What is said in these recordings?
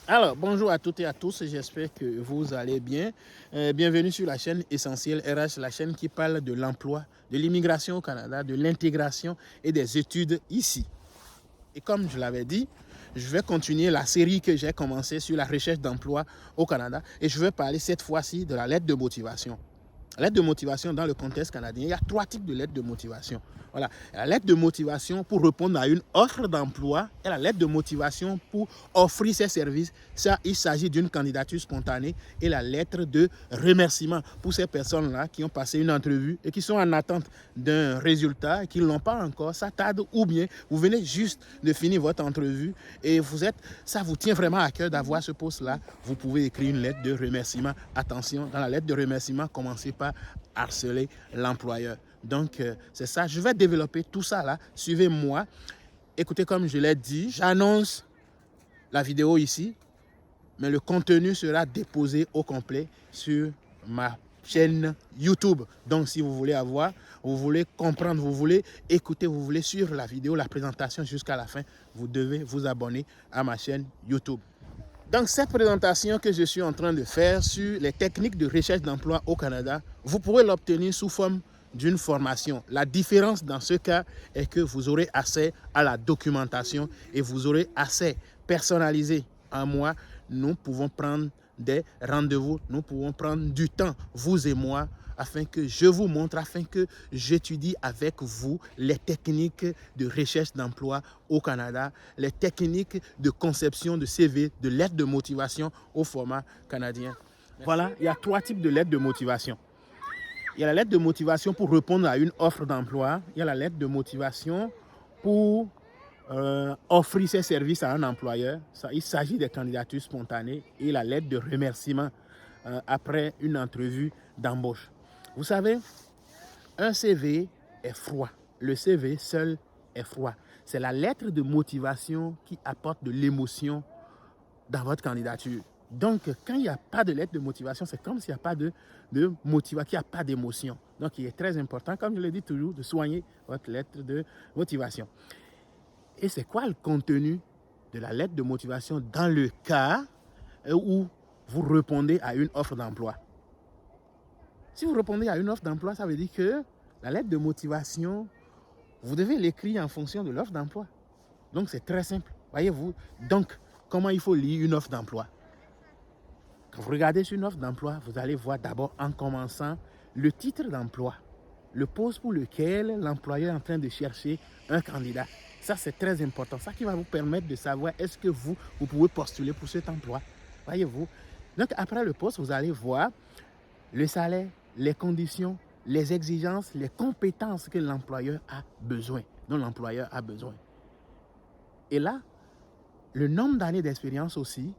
Alors, bonjour à toutes et à tous, j'espère que vous allez bien. Bienvenue sur la chaîne Essentiel RH, la chaîne qui parle de l'emploi, de l'immigration au Canada, de l'intégration et des études ici. Et comme je l'avais dit, je vais continuer la série que j'ai commencée sur la recherche d'emploi au Canada et je vais parler cette fois-ci de la lettre de motivation. La lettre de motivation dans le contexte canadien, il y a 3 types de lettres de motivation. Voilà. La lettre de motivation pour répondre à une offre d'emploi et la lettre de motivation pour offrir ses services. Ça, il s'agit d'une candidature spontanée et la lettre de remerciement pour ces personnes-là qui ont passé une entrevue et qui sont en attente d'un résultat et qui ne l'ont pas encore. Ça tarde ou bien vous venez juste de finir votre entrevue et ça vous tient vraiment à cœur d'avoir ce poste-là. Vous pouvez écrire une lettre de remerciement. Attention, dans la lettre de remerciement, commencez pas à harceler l'employeur. Donc, c'est ça. Je vais développer tout ça là. Suivez-moi. Écoutez, comme je l'ai dit, j'annonce la vidéo ici, mais le contenu sera déposé au complet sur ma chaîne YouTube. Donc, si vous voulez vous voulez comprendre, vous voulez écouter, vous voulez suivre la vidéo, la présentation jusqu'à la fin, vous devez vous abonner à ma chaîne YouTube. Donc, cette présentation que je suis en train de faire sur les techniques de recherche d'emploi au Canada, vous pourrez l'obtenir sous forme d'une formation. La différence dans ce cas est que vous aurez accès à la documentation et vous aurez accès personnalisé à moi. Nous pouvons prendre des rendez-vous, nous pouvons prendre du temps, vous et moi, afin que je vous montre, afin que j'étudie avec vous les techniques de recherche d'emploi au Canada, les techniques de conception de CV, de lettres de motivation au format canadien. Voilà, il y a 3 types de lettres de motivation. Il y a la lettre de motivation pour répondre à une offre d'emploi. Il y a la lettre de motivation pour offrir ses services à un employeur. Il s'agit des candidatures spontanées et la lettre de remerciement après une entrevue d'embauche. Vous savez, un CV est froid. Le CV seul est froid. C'est la lettre de motivation qui apporte de l'émotion dans votre candidature. Donc, quand il n'y a pas de lettre de motivation, c'est comme s'il n'y a pas de motivation, qu'il n'y a pas d'émotion. Donc, il est très important, comme je le dis toujours, de soigner votre lettre de motivation. Et c'est quoi le contenu de la lettre de motivation dans le cas où vous répondez à une offre d'emploi? Si vous répondez à une offre d'emploi, ça veut dire que la lettre de motivation, vous devez l'écrire en fonction de l'offre d'emploi. Donc, c'est très simple. Voyez-vous? Donc, comment il faut lire une offre d'emploi? Quand vous regardez sur une offre d'emploi, vous allez voir d'abord en commençant le titre d'emploi, le poste pour lequel l'employeur est en train de chercher un candidat. Ça, c'est très important. Ça qui va vous permettre de savoir est-ce que vous pouvez postuler pour cet emploi. Voyez-vous? Donc, après le poste, vous allez voir le salaire, les conditions, les exigences, les compétences que l'employeur a besoin, dont l'employeur a besoin. Et là, le nombre d'années d'expérience aussi,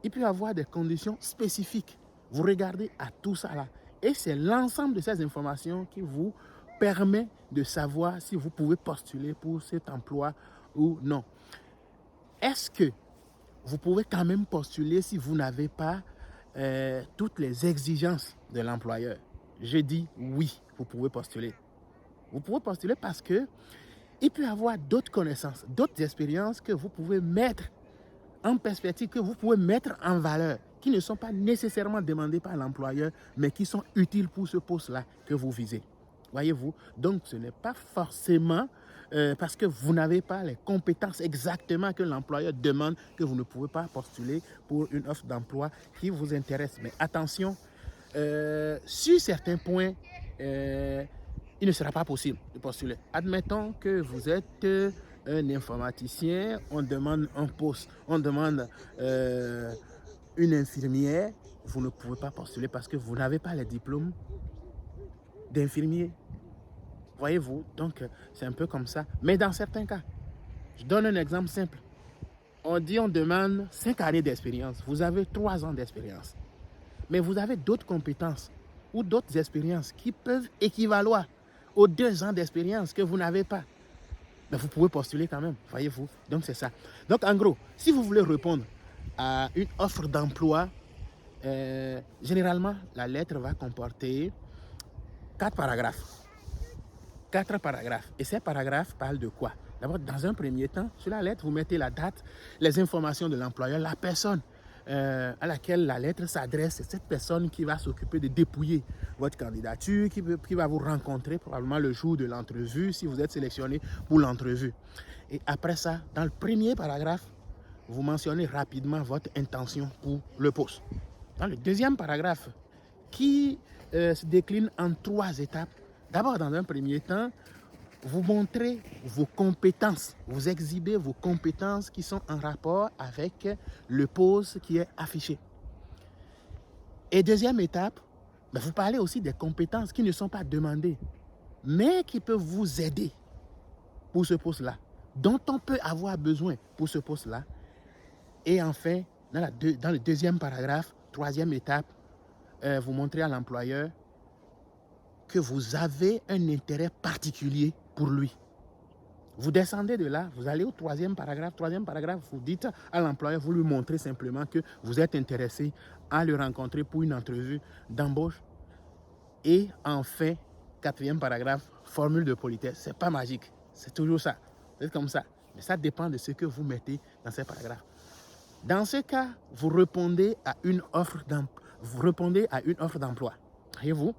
il peut y avoir des conditions spécifiques. Vous regardez à tout ça là. Et c'est l'ensemble de ces informations qui vous permet de savoir si vous pouvez postuler pour cet emploi ou non. Est-ce que vous pouvez quand même postuler si vous n'avez pas toutes les exigences de l'employeur? Je dis oui, vous pouvez postuler. Vous pouvez postuler parce que il peut y avoir d'autres connaissances, d'autres expériences que vous pouvez mettre en perspective, que vous pouvez mettre en valeur, qui ne sont pas nécessairement demandées par l'employeur, mais qui sont utiles pour ce poste-là que vous visez. Voyez-vous? Donc, ce n'est pas forcément parce que vous n'avez pas les compétences exactement que l'employeur demande que vous ne pouvez pas postuler pour une offre d'emploi qui vous intéresse. Mais attention, sur certains points, il ne sera pas possible de postuler. Admettons que vous êtes un informaticien, on demande un poste, on demande une infirmière, vous ne pouvez pas postuler parce que vous n'avez pas les diplômes d'infirmier. Voyez-vous, donc c'est un peu comme ça. Mais dans certains cas, je donne un exemple simple. On demande 5 années d'expérience. Vous avez 3 ans d'expérience. Mais vous avez d'autres compétences ou d'autres expériences qui peuvent équivaloir aux 2 ans d'expérience que vous n'avez pas. Mais vous pouvez postuler quand même, voyez-vous. Donc, c'est ça. Donc, en gros, si vous voulez répondre à une offre d'emploi, généralement, la lettre va comporter 4 paragraphes. 4 paragraphes. Et ces paragraphes parlent de quoi? D'abord, dans un premier temps, sur la lettre, vous mettez la date, les informations de l'employeur, la personne à laquelle la lettre s'adresse. C'est cette personne qui va s'occuper de dépouiller votre candidature, qui va vous rencontrer probablement le jour de l'entrevue, si vous êtes sélectionné pour l'entrevue. Et après ça, dans le premier paragraphe, vous mentionnez rapidement votre intention pour le poste. Dans le deuxième paragraphe, qui se décline en 3 étapes. D'abord, dans un premier temps, vous montrez vos compétences, vous exhibez vos compétences qui sont en rapport avec le poste qui est affiché. Et deuxième étape, vous parlez aussi des compétences qui ne sont pas demandées, mais qui peuvent vous aider pour ce poste-là, dont on peut avoir besoin pour ce poste-là. Et enfin, dans le deuxième paragraphe, troisième étape, vous montrez à l'employeur que vous avez un intérêt particulier pour lui. Vous descendez de là, vous allez au troisième paragraphe, vous dites à l'employeur, vous lui montrez simplement que vous êtes intéressé à le rencontrer pour une entrevue d'embauche. Et enfin, quatrième paragraphe, formule de politesse. C'est pas magique, c'est toujours ça, c'est comme ça. Mais ça dépend de ce que vous mettez dans ces paragraphes. Dans ce cas, vous répondez à une offre d'emploi. Voyez-vous?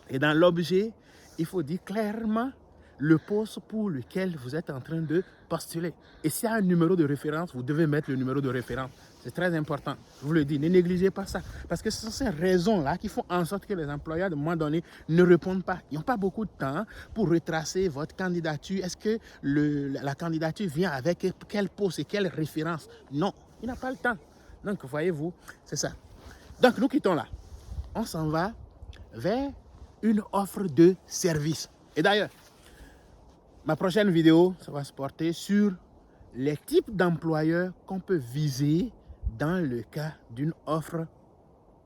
Et dans l'objet, il faut dire clairement le poste pour lequel vous êtes en train de postuler. Et s'il y a un numéro de référence, vous devez mettre le numéro de référence. C'est très important. Je vous le dis, ne négligez pas ça. Parce que ce sont ces raisons-là qui font en sorte que les employeurs, de un moment donné, ne répondent pas. Ils n'ont pas beaucoup de temps pour retracer votre candidature. Est-ce que la candidature vient avec quel poste et quelle référence? Non, il n'a pas le temps. Donc, voyez-vous, c'est ça. Donc, nous quittons là. On s'en va vers une offre de service. Et d'ailleurs, ma prochaine vidéo, ça va se porter sur les types d'employeurs qu'on peut viser dans le cas d'une offre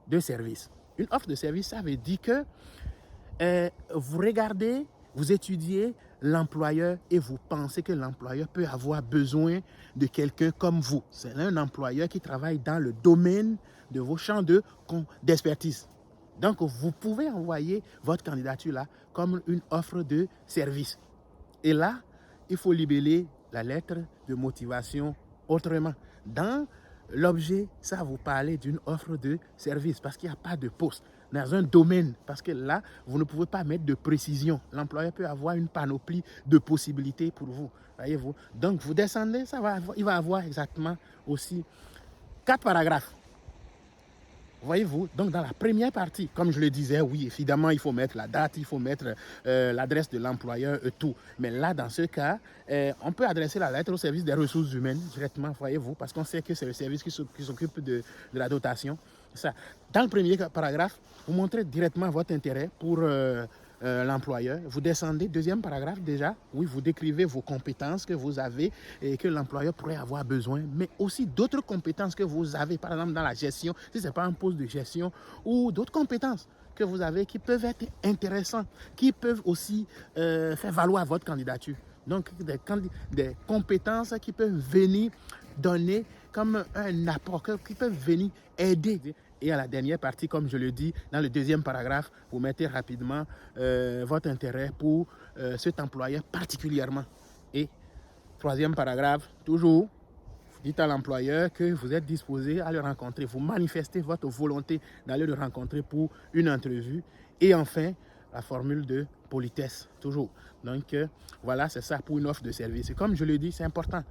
de service. Une offre de service, ça veut dire que vous regardez, vous étudiez l'employeur et vous pensez que l'employeur peut avoir besoin de quelqu'un comme vous. C'est un employeur qui travaille dans le domaine de vos champs d'expertise. Donc, vous pouvez envoyer votre candidature là comme une offre de service. Et là, il faut libeller la lettre de motivation autrement. Dans l'objet, ça va vous parler d'une offre de service parce qu'il n'y a pas de poste dans un domaine. Parce que là, vous ne pouvez pas mettre de précision. L'employeur peut avoir une panoplie de possibilités pour vous. Voyez-vous? Donc, vous descendez, il va avoir exactement aussi 4 paragraphes. Voyez-vous, donc dans la première partie, comme je le disais, oui, évidemment, il faut mettre la date, il faut mettre l'adresse de l'employeur et tout. Mais là, dans ce cas, on peut adresser la lettre au service des ressources humaines directement, voyez-vous, parce qu'on sait que c'est le service qui s'occupe de la dotation. Ça. Dans le premier paragraphe, vous montrez directement votre intérêt pour l'employeur. Vous descendez, deuxième paragraphe déjà, oui, vous décrivez vos compétences que vous avez et que l'employeur pourrait avoir besoin, mais aussi d'autres compétences que vous avez, par exemple dans la gestion, si ce n'est pas un poste de gestion, ou d'autres compétences que vous avez qui peuvent être intéressantes, qui peuvent aussi faire valoir votre candidature. Donc, des compétences qui peuvent venir donner comme un apport, qui peuvent venir aider. Et à la dernière partie, comme je le dis, dans le deuxième paragraphe, vous mettez rapidement votre intérêt pour cet employeur particulièrement. Et troisième paragraphe, toujours, vous dites à l'employeur que vous êtes disposé à le rencontrer. Vous manifestez votre volonté d'aller le rencontrer pour une entrevue. Et enfin, la formule de politesse, toujours. Donc, voilà, c'est ça pour une offre de service. Et comme je le dis, c'est important.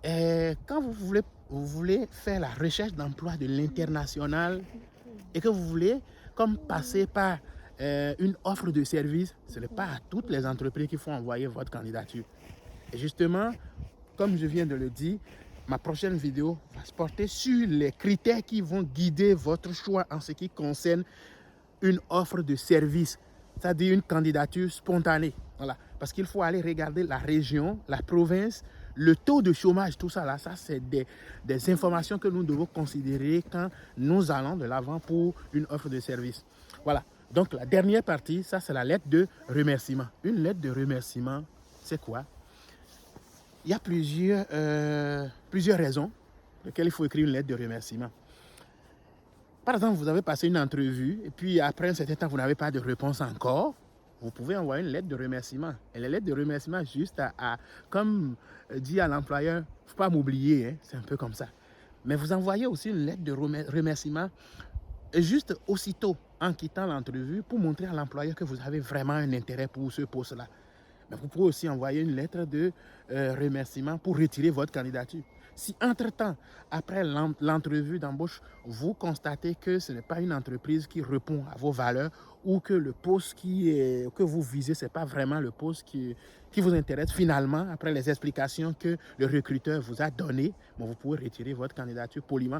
Et quand vous voulez faire la recherche d'emploi de l'international et que vous voulez comme passer par une offre de service, ce n'est pas à toutes les entreprises qu'il faut envoyer votre candidature. Et justement, comme je viens de le dire, ma prochaine vidéo va se porter sur les critères qui vont guider votre choix en ce qui concerne une offre de service, c'est-à-dire une candidature spontanée. Voilà. Parce qu'il faut aller regarder la région, la province, le taux de chômage, tout ça là, ça c'est des informations que nous devons considérer quand nous allons de l'avant pour une offre de service. Voilà. Donc la dernière partie, ça c'est la lettre de remerciement. Une lettre de remerciement, c'est quoi? Il y a plusieurs raisons pour lesquelles il faut écrire une lettre de remerciement. Par exemple, vous avez passé une entrevue et puis après un certain temps, vous n'avez pas de réponse encore. Vous pouvez envoyer une lettre de remerciement. Et la lettre de remerciement, juste comme dit à l'employeur, il ne faut pas m'oublier, hein, c'est un peu comme ça. Mais vous envoyez aussi une lettre de remerciement juste aussitôt en quittant l'entrevue pour montrer à l'employeur que vous avez vraiment un intérêt pour ce poste-là. Mais vous pouvez aussi envoyer une lettre de remerciement pour retirer votre candidature. Si entre-temps, après l'entrevue d'embauche, vous constatez que ce n'est pas une entreprise qui répond à vos valeurs ou que le poste que vous visez, ce n'est pas vraiment le poste qui vous intéresse, finalement, après les explications que le recruteur vous a données, vous pouvez retirer votre candidature poliment.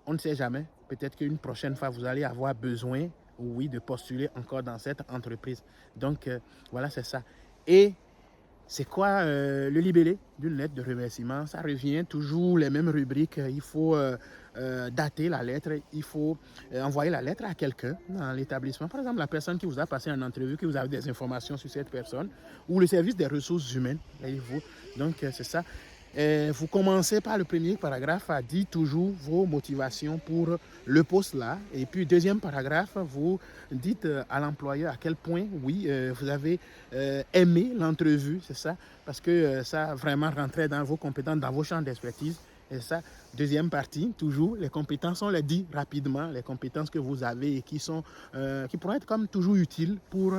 On ne sait jamais, peut-être qu'une prochaine fois, vous allez avoir besoin, oui, de postuler encore dans cette entreprise. Donc, voilà, c'est ça. Et c'est quoi le libellé d'une lettre de remerciement? Ça revient toujours les mêmes rubriques. Il faut dater la lettre, il faut envoyer la lettre à quelqu'un dans l'établissement. Par exemple, la personne qui vous a passé en entrevue, qui vous a des informations sur cette personne, ou le service des ressources humaines. Donc, c'est ça. Vous commencez par le premier paragraphe à dire toujours vos motivations pour le poste là. Et puis, deuxième paragraphe, vous dites à l'employeur à quel point, oui, vous avez aimé l'entrevue, c'est ça, parce que ça a vraiment rentré dans vos compétences, dans vos champs d'expertise. Et ça, deuxième partie, toujours, les compétences, on les dit rapidement, les compétences que vous avez et qui pourraient être comme toujours utiles pour,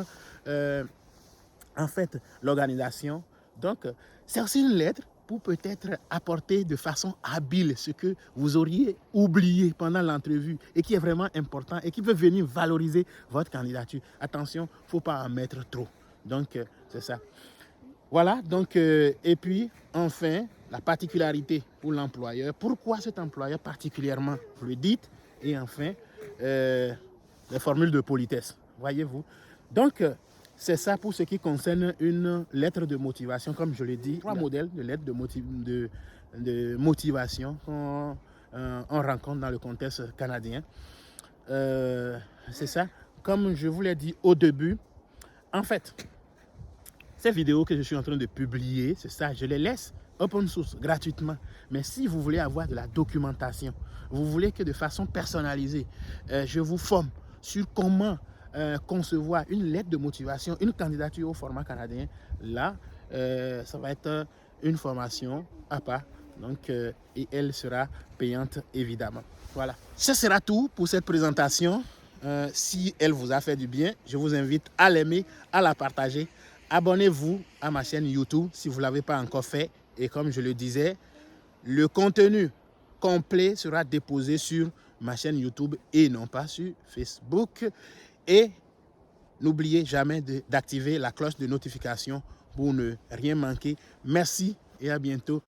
en fait, l'organisation. Donc, c'est aussi une lettre pour peut-être apporter de façon habile ce que vous auriez oublié pendant l'entrevue et qui est vraiment important et qui peut venir valoriser votre candidature. Attention, il ne faut pas en mettre trop. Donc, c'est ça. Voilà, donc, et puis, enfin, la particularité pour l'employeur. Pourquoi cet employeur particulièrement, vous le dites. Et enfin, les formules de politesse, voyez-vous. Donc, c'est ça pour ce qui concerne une lettre de motivation. Comme je l'ai dit, 3 modèles de lettres de motivation qu'on rencontre dans le contexte canadien. C'est ça. Comme je vous l'ai dit au début, en fait, ces vidéos que je suis en train de publier, c'est ça, je les laisse open source, gratuitement. Mais si vous voulez avoir de la documentation, vous voulez que de façon personnalisée, je vous forme sur comment concevoir une lettre de motivation, une candidature au format canadien, là, ça va être une formation à part. Donc, et elle sera payante, évidemment. Voilà. Ce sera tout pour cette présentation. Si elle vous a fait du bien, je vous invite à l'aimer, à la partager. Abonnez-vous à ma chaîne YouTube si vous ne l'avez pas encore fait. Et comme je le disais, le contenu complet sera déposé sur ma chaîne YouTube et non pas sur Facebook. Et n'oubliez jamais d'activer la cloche de notification pour ne rien manquer. Merci et à bientôt.